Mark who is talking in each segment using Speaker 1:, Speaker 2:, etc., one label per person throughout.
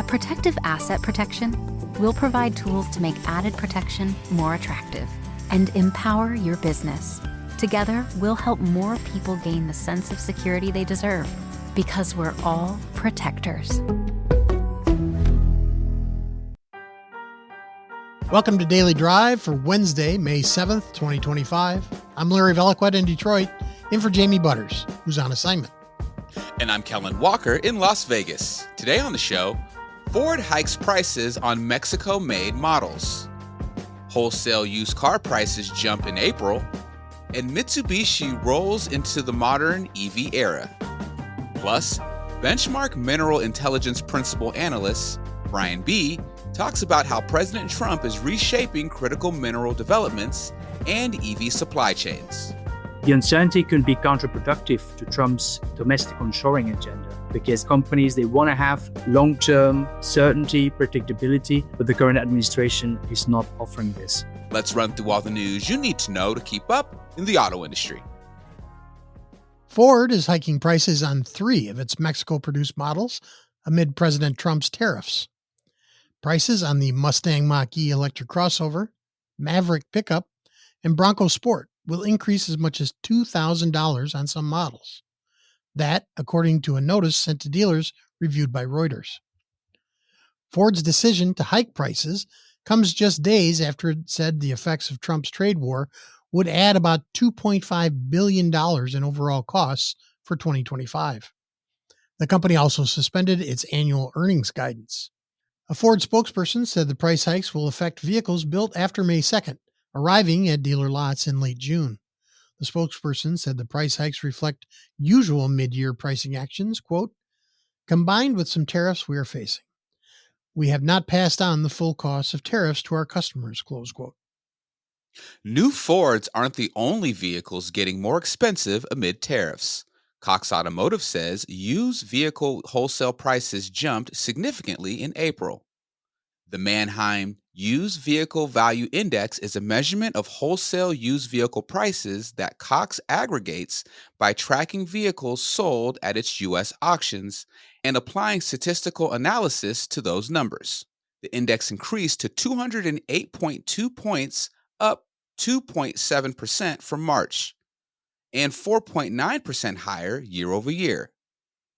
Speaker 1: Protective asset protection will provide tools to make added protection more attractive and empower your business. Together, we'll help more people gain the sense of security they deserve, because we're all protectors.
Speaker 2: Welcome to Daily Drive for Wednesday, May 7th, 2025. I'm Larry Veliquette in Detroit, in for Jamie Butters, who's on assignment.
Speaker 3: And I'm Kellen Walker in Las Vegas. Today on the show, Ford hikes prices on Mexico-made models. Wholesale used car prices jump in April, and Mitsubishi rolls into the modern EV era. Plus, benchmark mineral intelligence principal analyst Bryan Bille talks about how President Trump is reshaping critical mineral developments and EV supply chains.
Speaker 4: The uncertainty can be counterproductive to Trump's domestic onshoring agenda because companies, they want to have long-term certainty, predictability, but the current administration is not offering this.
Speaker 3: Let's run through all the news you need to know to keep up in the auto industry.
Speaker 2: Ford is hiking prices on 3 of its Mexico-produced models amid President Trump's tariffs. Prices on the Mustang Mach-E electric crossover, Maverick pickup, and Bronco Sport will increase as much as $2,000 on some models. That, according to a notice sent to dealers reviewed by Reuters. Ford's decision to hike prices comes just days after it said the effects of Trump's trade war would add about $2.5 billion in overall costs for 2025. The company also suspended its annual earnings guidance. A Ford spokesperson said the price hikes will affect vehicles built after May 2nd, arriving at dealer lots in late June. The spokesperson said the price hikes reflect usual mid-year pricing actions, quote, combined with some tariffs we are facing. We have not passed on the full cost of tariffs to our customers, close quote.
Speaker 3: New Fords aren't the only vehicles getting more expensive amid tariffs. Cox Automotive says used vehicle wholesale prices jumped significantly in April. The Manheim Used Vehicle Value Index is a measurement of wholesale used vehicle prices that Cox aggregates by tracking vehicles sold at its U.S. auctions and applying statistical analysis to those numbers. The index increased to 208.2 points, up 2.7% from March, and 4.9% higher year over year.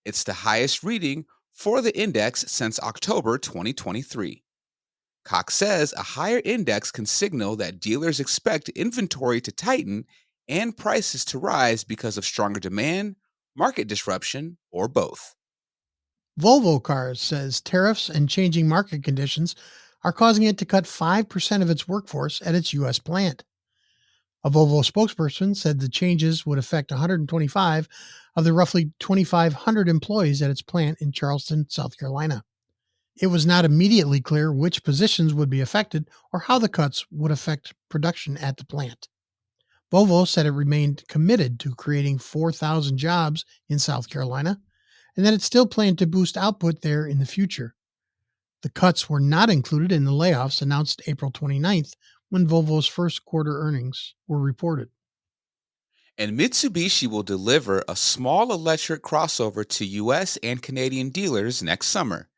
Speaker 3: It's the highest reading for the index since October 2023. Cox says a higher index can signal that dealers expect inventory to tighten and prices to rise because of stronger demand, market disruption, or both.
Speaker 2: Volvo Cars says tariffs and changing market conditions are causing it to cut 5% of its workforce at its U.S. plant. A Volvo spokesperson said the changes would affect 125 of the roughly 2,500 employees at its plant in Charleston, South Carolina. It was not immediately clear which positions would be affected or how the cuts would affect production at the plant. Volvo said it remained committed to creating 4,000 jobs in South Carolina and that it still planned to boost output there in the future. The cuts were not included in the layoffs announced April 29th when Volvo's first quarter earnings were reported.
Speaker 3: And Mitsubishi will deliver a small electric crossover to U.S. and Canadian dealers next summer.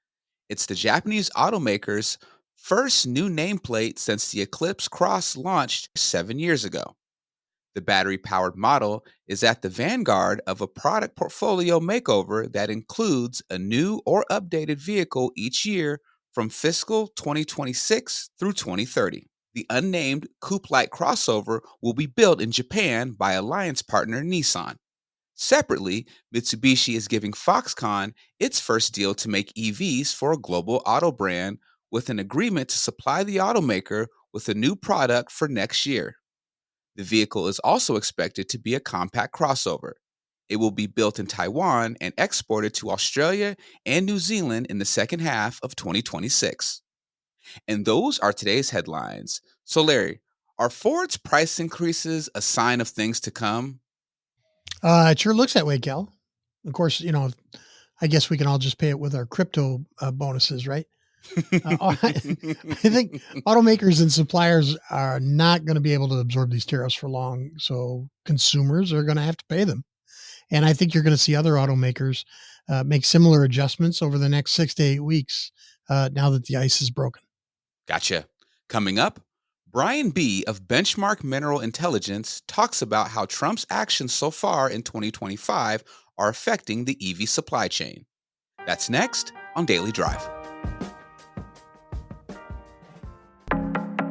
Speaker 3: It's the Japanese automaker's first new nameplate since the Eclipse Cross launched 7 years ago. The battery-powered model is at the vanguard of a product portfolio makeover that includes a new or updated vehicle each year from fiscal 2026 through 2030. The unnamed coupe-like crossover will be built in Japan by alliance partner Nissan. Separately, Mitsubishi is giving Foxconn its first deal to make EVs for a global auto brand with an agreement to supply the automaker with a new product for next year. The vehicle is also expected to be a compact crossover. It will be built in Taiwan and exported to Australia and New Zealand in the second half of 2026. And those are today's headlines. So Larry, are Ford's price increases a sign of things to come?
Speaker 2: It sure looks that way, Cal. Of course, I guess we can all just pay it with our crypto bonuses, right? I think automakers and suppliers are not going to be able to absorb these tariffs for long, so consumers are going to have to pay them. And I think you're going to see other automakers make similar adjustments over the next 6 to 8 weeks now that the ice is broken.
Speaker 3: Gotcha. Coming up, Bryan B. of Benchmark Mineral Intelligence talks about how Trump's actions so far in 2025 are affecting the EV supply chain. That's next on Daily Drive.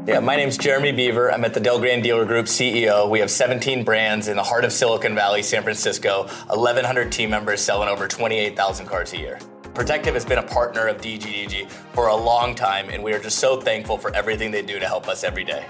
Speaker 5: Yeah, my name's Jeremy Beaver. I'm at the Del Grand Dealer Group CEO. We have 17 brands in the heart of Silicon Valley, San Francisco, 1,100 team members selling over 28,000 cars a year. Protective has been a partner of DGDG for a long time, and we are just so thankful for everything they do to help us every day.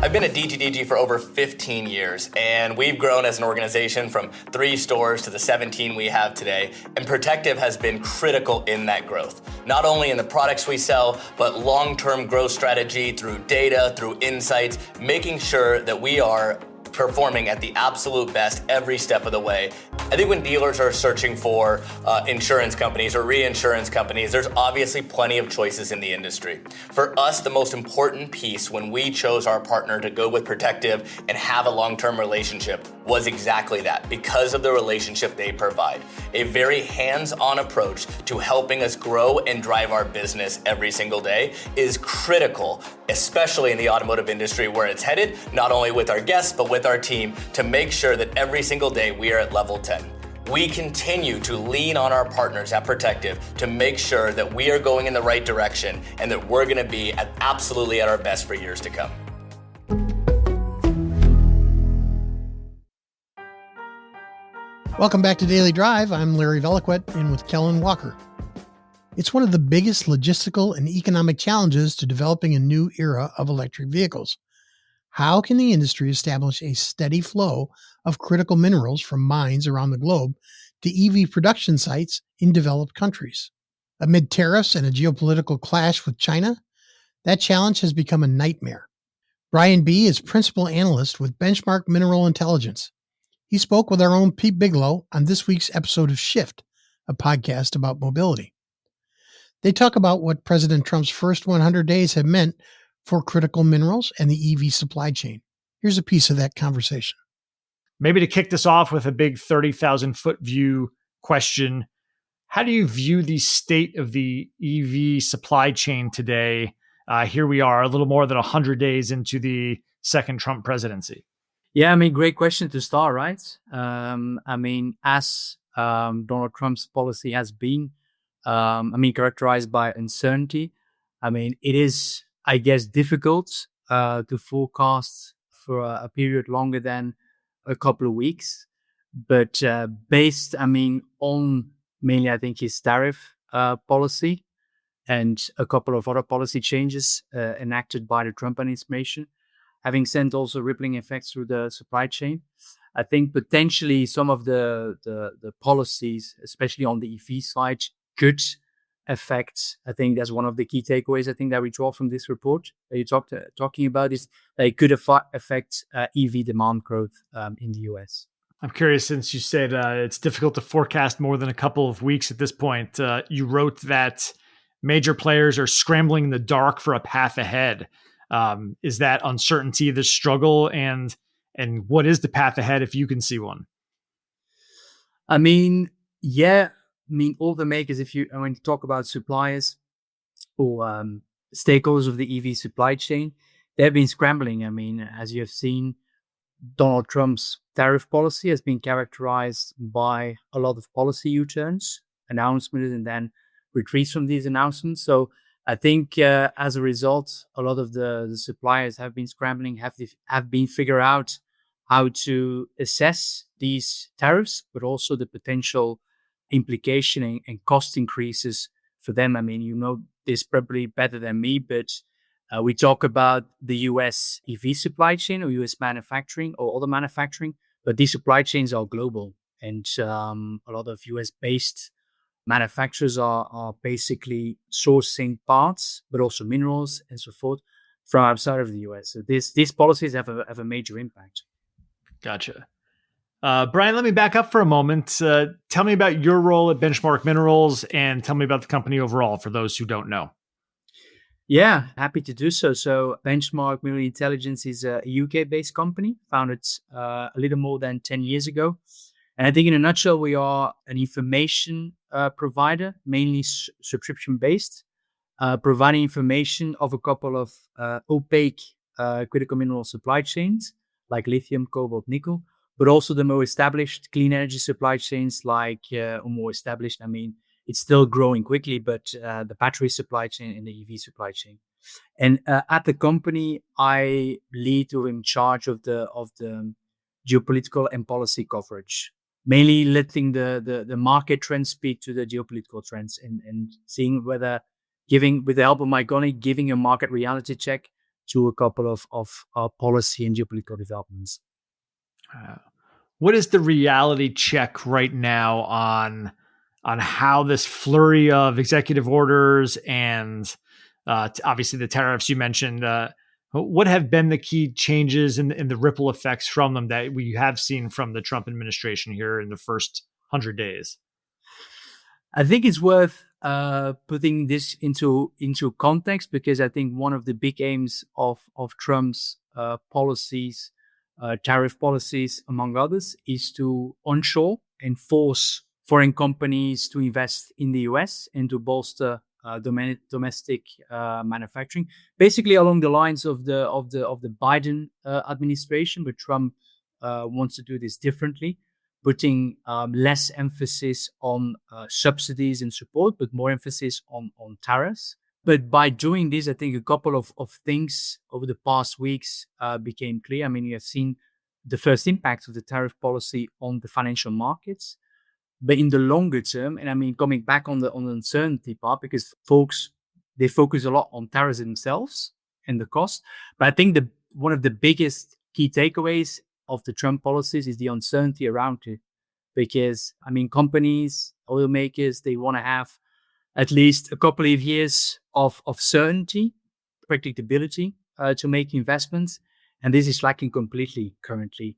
Speaker 5: I've been at DGDG for over 15 years, and we've grown as an organization from 3 stores to the 17 we have today, and Protective has been critical in that growth. Not only in the products we sell, but long-term growth strategy through data, through insights, making sure that we are performing at the absolute best every step of the way. I think when dealers are searching for insurance companies or reinsurance companies, there's obviously plenty of choices in the industry. For us, the most important piece when we chose our partner to go with Protective and have a long-term relationship was exactly that, because of the relationship they provide. A very hands-on approach to helping us grow and drive our business every single day is critical, especially in the automotive industry where it's headed, not only with our guests, but with our team, to make sure that every single day we are at level 10. We continue to lean on our partners at Protective to make sure that we are going in the right direction and that we're going to be absolutely at our best for years to come.
Speaker 2: Welcome back to Daily Drive. I'm Larry Veliquette, in with Kellen Walker. It's one of the biggest logistical and economic challenges to developing a new era of electric vehicles. How can the industry establish a steady flow of critical minerals from mines around the globe to EV production sites in developed countries? Amid tariffs and a geopolitical clash with China, that challenge has become a nightmare. Bryan B. is principal analyst with Benchmark Mineral Intelligence. He spoke with our own Pete Bigelow on this week's episode of Shift, a podcast about mobility. They talk about what President Trump's first 100 days have meant for critical minerals and the EV supply chain. Here's a piece of that conversation.
Speaker 6: Maybe to kick this off with a big 30,000-foot view question, how do you view the state of the EV supply chain today? Here we are, a little more than 100 days into the second Trump presidency.
Speaker 4: Yeah, I mean, great question to start, right? As Donald Trump's policy has been, characterized by uncertainty. It is, I guess, difficult to forecast for a period longer than a couple of weeks. But based, on mainly, I think, his tariff policy and a couple of other policy changes enacted by the Trump administration, having sent also rippling effects through the supply chain, I think potentially some of the policies, especially on the EV side, could affect. I think that's one of the key takeaways I think that we draw from this report that you're talking about, is that it could affect EV demand growth in the US.
Speaker 6: I'm curious, since you said it's difficult to forecast more than a couple of weeks at this point, you wrote that major players are scrambling in the dark for a path ahead. Is that uncertainty the struggle, and what is the path ahead if you can see one?
Speaker 4: All the makers, when you talk about suppliers or stakeholders of the EV supply chain, they've been scrambling. As you have seen, Donald Trump's tariff policy has been characterized by a lot of policy U-turns, announcements, and then retreats from these announcements. So I think as a result, a lot of the suppliers have been scrambling, have been figure out how to assess these tariffs, but also the potential implication and cost increases for them. You know this probably better than me, but we talk about the US EV supply chain or US manufacturing or other manufacturing, but these supply chains are global, and a lot of US-based manufacturers are basically sourcing parts, but also minerals and so forth from outside of the US. So these policies have a major impact.
Speaker 6: Gotcha. Bryan, let me back up for a moment. Tell me about your role at Benchmark Minerals, and tell me about the company overall for those who don't know.
Speaker 4: Yeah, happy to do so. So Benchmark Mineral Intelligence is a UK-based company founded a little more than 10 years ago. And I think in a nutshell, we are an information provider, mainly subscription-based, providing information of a couple of opaque critical mineral supply chains like lithium, cobalt, nickel, but also the more established clean energy supply chains like more established. I mean, it's still growing quickly, but the battery supply chain and the EV supply chain. And at the company, I lead or in charge of the geopolitical and policy coverage, mainly letting the market trends speak to the geopolitical trends and seeing whether giving, with the help of my colleague, giving a market reality check to a couple of policy and geopolitical developments.
Speaker 6: What is the reality check right now on how this flurry of executive orders and obviously the tariffs you mentioned, what have been the key changes and the ripple effects from them that we have seen from the Trump administration here in the first 100 days?
Speaker 4: I think it's worth putting this into context, because I think one of the big aims of Trump's policies, tariff policies, among others, is to onshore and force foreign companies to invest in the US and to bolster domestic manufacturing, basically along the lines of the Biden administration, but Trump wants to do this differently, putting less emphasis on subsidies and support, but more emphasis on tariffs. But by doing this, I think a couple of things over the past weeks became clear. I mean, you have seen the first impacts of the tariff policy on the financial markets. But in the longer term, and I mean, coming back on the uncertainty part, because folks, they focus a lot on tariffs themselves and the cost. But I think one of the biggest key takeaways of the Trump policies is the uncertainty around it. Because, I mean, companies, oil makers, they want to have at least a couple of years of certainty, predictability to make investments. And this is lacking completely currently.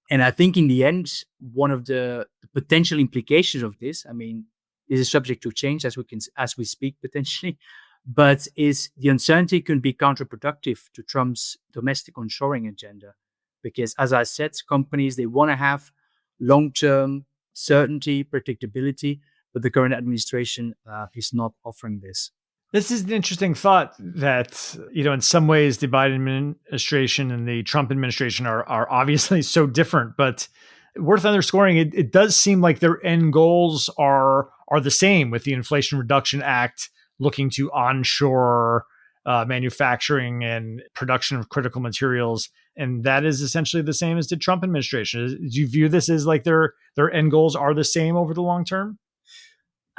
Speaker 4: And I think in the end, one of the potential implications of this, I mean, this is subject to change as we speak potentially, but is the uncertainty can be counterproductive to Trump's domestic onshoring agenda. Because as I said, companies, they want to have long-term certainty, predictability, but the current administration is not offering this.
Speaker 6: This is an interesting thought that, in some ways, the Biden administration and the Trump administration are obviously so different, but worth underscoring, it does seem like their end goals are the same, with the Inflation Reduction Act looking to onshore manufacturing and production of critical materials. And that is essentially the same as the Trump administration. Do you view this as like their end goals are the same over the long term?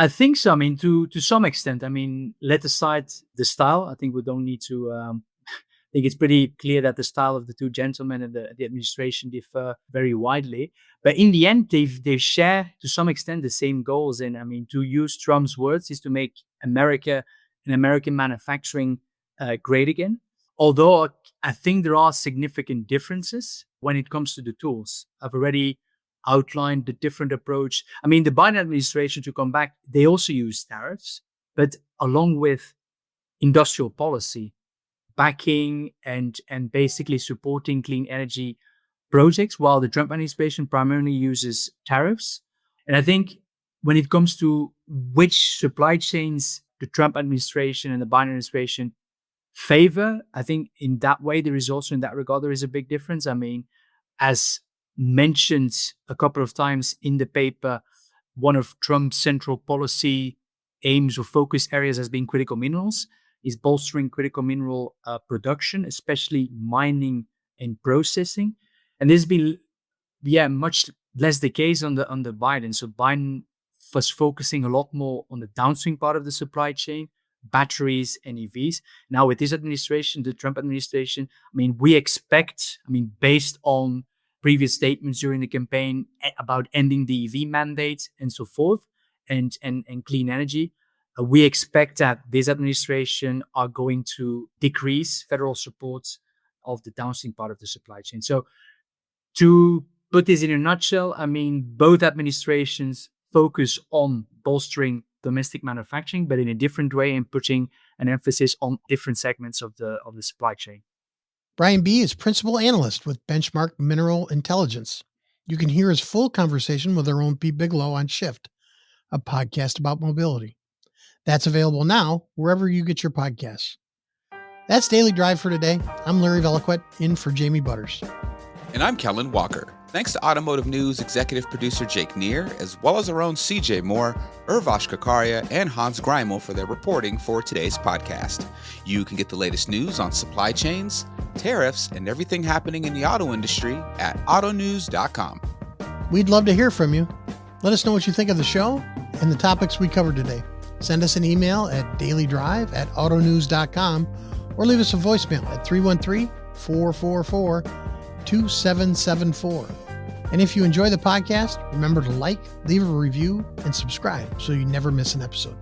Speaker 4: I think so. I mean, to some extent. I mean, let aside the style, I think we don't need to. I think it's pretty clear that the style of the two gentlemen and the administration differ very widely. But in the end, they share to some extent the same goals. And I mean, to use Trump's words, is to make America and American manufacturing great again. Although I think there are significant differences when it comes to the tools. I've already outlined the different approach. I mean, the Biden administration, to come back, they also use tariffs, but along with industrial policy, backing and basically supporting clean energy projects, while the Trump administration primarily uses tariffs. And I think when it comes to which supply chains the Trump administration and the Biden administration favor, I think in that way, there is also, in that regard, there is a big difference. I mean, as mentioned a couple of times in the paper, one of Trump's central policy aims or focus areas has been critical minerals, is bolstering critical mineral production, especially mining and processing. And this has been, much less the case on the Biden. So Biden was focusing a lot more on the downstream part of the supply chain, batteries and EVs. Now with this administration, the Trump administration, I mean, we expect, based on previous statements during the campaign about ending the EV mandate and so forth, and clean energy, we expect that this administration are going to decrease federal support of the downstream part of the supply chain. So to put this in a nutshell, I mean, both administrations focus on bolstering domestic manufacturing, but in a different way, and putting an emphasis on different segments of the supply chain.
Speaker 2: Bryan Bille is principal analyst with Benchmark Mineral Intelligence. You can hear his full conversation with our own Pete Bigelow on Shift, a podcast about mobility. That's available now wherever you get your podcasts. That's Daily Drive for today. I'm Larry Veliquette, in for Jamie Butters.
Speaker 3: And I'm Kellen Walker. Thanks to Automotive News executive producer Jake Neer, as well as our own CJ Moore, Urvash Kakaria, and Hans Greimel for their reporting for today's podcast. You can get the latest news on supply chains, tariffs, and everything happening in the auto industry at autonews.com.
Speaker 2: We'd love to hear from you. Let us know what you think of the show and the topics we covered today. Send us an email at dailydrive@autonews.com or leave us a voicemail at 313-444-2774. And if you enjoy the podcast, remember to like, leave a review, and subscribe so you never miss an episode.